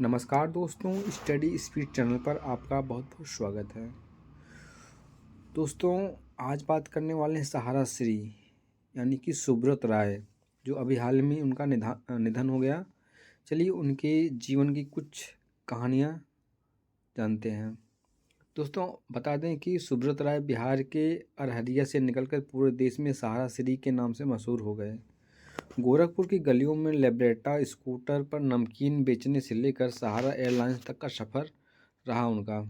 नमस्कार दोस्तों, study speed channel पर आपका बहुत बहुत स्वागत है। दोस्तों, आज बात करने वाले हैं सहारा श्री यानी कि सुब्रत राय, जो अभी हाल में उनका निधन हो गया। चलिए उनके जीवन की कुछ कहानियाँ जानते हैं। दोस्तों, बता दें कि सुब्रत राय बिहार के अररिया से निकलकर पूरे देश में सहारा श्री के नाम से मशहूर हो गए। गोरखपुर की गलियों में लेब्रेटा स्कूटर पर नमकीन बेचने से लेकर सहारा एयरलाइंस तक का सफ़र रहा उनका।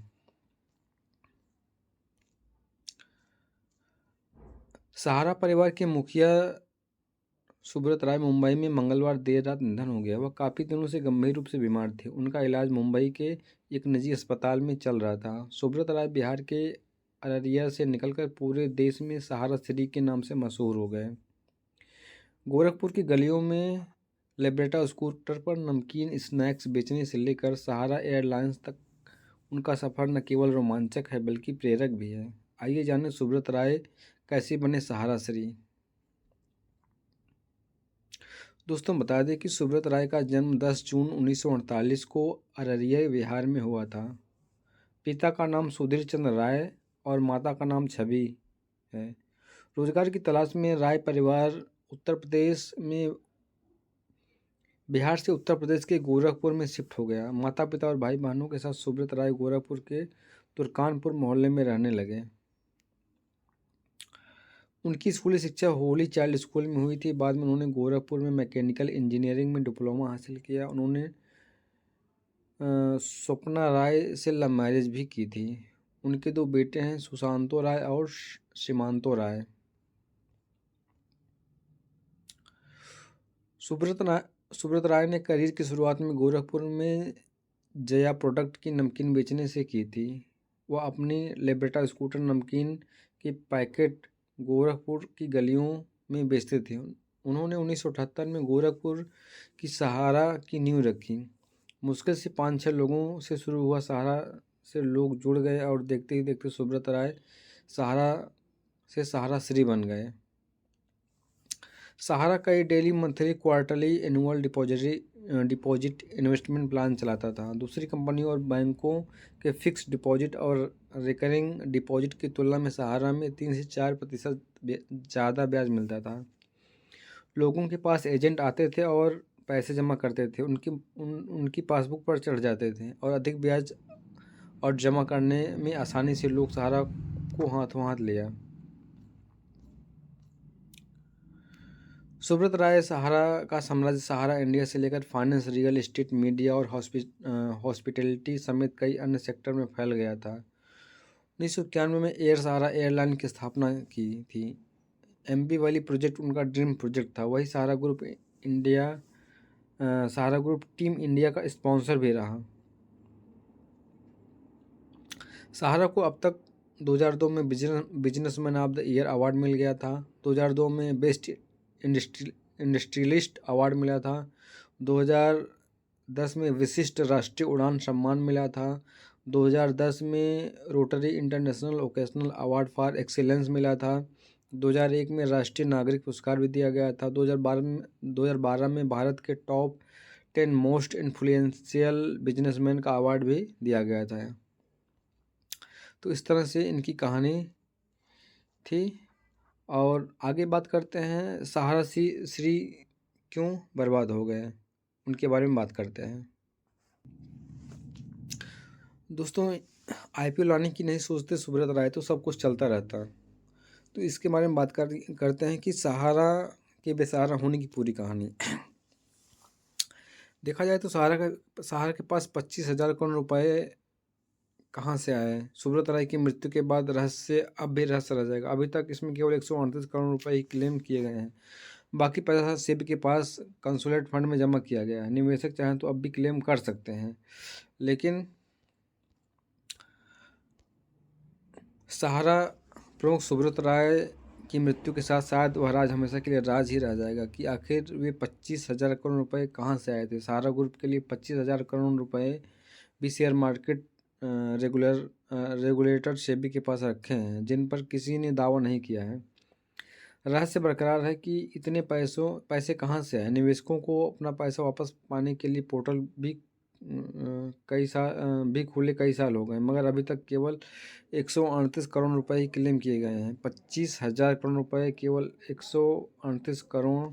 सहारा परिवार के मुखिया सुब्रत राय मुंबई में मंगलवार देर रात निधन हो गया। वह काफ़ी दिनों से गंभीर रूप से बीमार थे। उनका इलाज मुंबई के एक निजी अस्पताल में चल रहा था। सुब्रत राय बिहार के अररिया से निकलकर पूरे देश में सहारा श्री के नाम से मशहूर हो गए। गोरखपुर की गलियों में लेब्रेटा स्कूटर पर नमकीन स्नैक्स बेचने से लेकर सहारा एयरलाइंस तक उनका सफ़र न केवल रोमांचक है बल्कि प्रेरक भी है। आइए जानें सुब्रत राय कैसे बने सहारा श्री। दोस्तों, बता दें कि सुब्रत राय का जन्म 10 जून 1948 को अररिया बिहार में हुआ था। पिता का नाम सुधीर चंद्र राय और माता का नाम छवि है। रोजगार की तलाश में राय परिवार बिहार से उत्तर प्रदेश के गोरखपुर में शिफ्ट हो गया। माता पिता और भाई बहनों के साथ सुब्रत राय गोरखपुर के तुर्कानपुर मोहल्ले में रहने लगे। उनकी स्कूली शिक्षा होली चाइल्ड स्कूल में हुई थी। बाद में उन्होंने गोरखपुर में मैकेनिकल इंजीनियरिंग में डिप्लोमा हासिल किया। उन्होंने स्वप्ना राय से लव मैरिज भी की थी। उनके दो बेटे हैं, सुशांतो राय और सीमांतो राय। सुब्रत राय ने करियर की शुरुआत में गोरखपुर में जया प्रोडक्ट की नमकीन बेचने से की थी। वह अपनी लेब्रेटा स्कूटर नमकीन के पैकेट गोरखपुर की गलियों में बेचते थे। उन्होंने 1978 में गोरखपुर की सहारा की नींव रखी। मुश्किल से 5-6 लोगों से शुरू हुआ। सहारा से लोग जुड़ गए और देखते ही देखते सुब्रत राय सहारा श्री बन गए। सहारा कई daily, monthly, quarterly, annual deposit investment plan चलाता था। दूसरी कंपनियों और बैंकों के फिक्स डिपॉजिट और रिकरिंग डिपॉजिट की तुलना में सहारा में 3 से 4% ज़्यादा ब्याज मिलता था। लोगों के पास एजेंट आते थे और पैसे जमा करते थे। उनकी पासबुक पर चढ़ जाते थे और अधिक ब्याज और जमा करने में आसानी से लोग सहारा को हाथों हाथ लिया। सुब्रत राय सहारा का साम्राज्य सहारा इंडिया से लेकर फाइनेंस, रियल एस्टेट, मीडिया और हॉस्पिटैलिटी समेत कई अन्य सेक्टर में फैल गया था। 1991 में एयर सहारा एयरलाइन की स्थापना की थी। एमपी वैली प्रोजेक्ट उनका ड्रीम प्रोजेक्ट था। वही सहारा ग्रुप टीम इंडिया का स्पॉन्सर भी रहा। सहारा को अब तक 2002 में businessman of the year award मिल गया था। 2002 में बेस्ट इंडस्ट्रियलिस्ट अवार्ड मिला था। 2010 में विशिष्ट राष्ट्रीय उड़ान सम्मान मिला था। 2010 में rotary international occasional award for excellence मिला था। 2001 में राष्ट्रीय नागरिक पुरस्कार भी दिया गया था। 2012 में भारत के टॉप 10 मोस्ट इन्फ्लुएंशियल बिजनेसमैन का अवार्ड भी दिया गया था। तो इस तरह से इनकी कहानी थी। और आगे बात करते हैं सहारा श्री क्यों बर्बाद हो गए, उनके बारे में बात करते हैं। दोस्तों, आईपीओ लाने की नहीं सोचते सुब्रत राय तो सब कुछ चलता रहता। तो इसके बारे में बात करते हैं कि सहारा के बेसहारा होने की पूरी कहानी। देखा जाए तो सहारा के पास 25,000 करोड़ रुपए कहाँ से आए। सुब्रत राय की मृत्यु के बाद रहस्य अब भी रहस्य रह जाएगा। अभी तक इसमें केवल 138 करोड़ रुपए ही क्लेम किए गए हैं। बाकी पैसा सेबी के पास कंसोलेट फंड में जमा किया गया है। निवेशक चाहें तो अब भी क्लेम कर सकते हैं। लेकिन सहारा प्रमुख सुब्रत राय की मृत्यु के साथ शायद वह राज हमेशा के लिए राज ही रह जाएगा कि आखिर वे 25,000 करोड़ रुपए कहाँ से आए थे। सहारा ग्रुप के लिए 25,000 करोड़ रुपए भी शेयर मार्केट रेगुलेटर सेबी के पास रखे हैं, जिन पर किसी ने दावा नहीं किया है। रहस्य बरकरार है कि इतने पैसे कहाँ से आए। निवेशकों को अपना पैसा वापस पाने के लिए पोर्टल भी भी खुले कई साल हो गए, मगर अभी तक केवल 138 करोड़ रुपए ही क्लेम किए गए हैं। 25,000 करोड़ रुपए केवल 138 करोड़